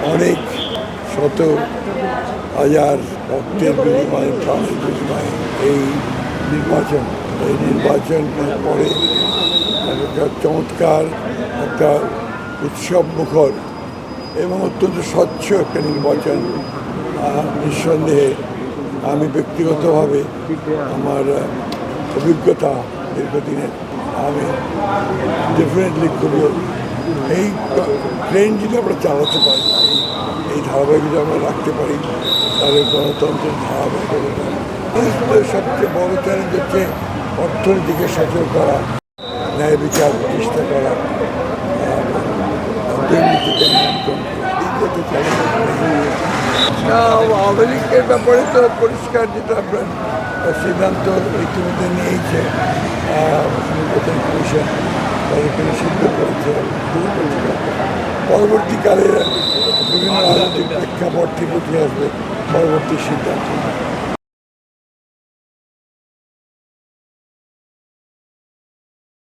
অনেক শত হাজার রক্তের বিনিময়ে প্রাণের বিনিময়ে এই নির্বাচন পরে একটা চমৎকার একটা উৎসব মুখর এবং অত্যন্ত স্বচ্ছ একটা নির্বাচন। নিঃসন্দেহে আমি ব্যক্তিগতভাবে আমার অভিজ্ঞতা দীর্ঘদিনের আমি ডেফিনেটলি খুব এই ট্রেন যদি আমরা চালাতে পারি, এই ধারাবাহিকতা আমরা রাখতে পারি, তাহলে গণতন্ত্রের ধারাবাহিকতা। সবচেয়ে বড় চ্যালেঞ্জ হচ্ছে অর্থনীতিকে সচল করা, ন্যায় বিচার প্রতিষ্ঠা করা, দুর্নীতিকে নিয়ন্ত্রণ করা। এই চ্যালেঞ্জ আওয়ামী লীগের ব্যাপারে তো পরিষ্কার যেটা আপনার সিদ্ধান্ত ইতিমধ্যে নিয়েছে নির্বাচন কমিশন, তাদের সিদ্ধ করেছে। পরবর্তীকালে বিভিন্ন রাজনৈতিক প্রেক্ষাপট থেকে উঠে আসবে পরবর্তী সিদ্ধান্ত।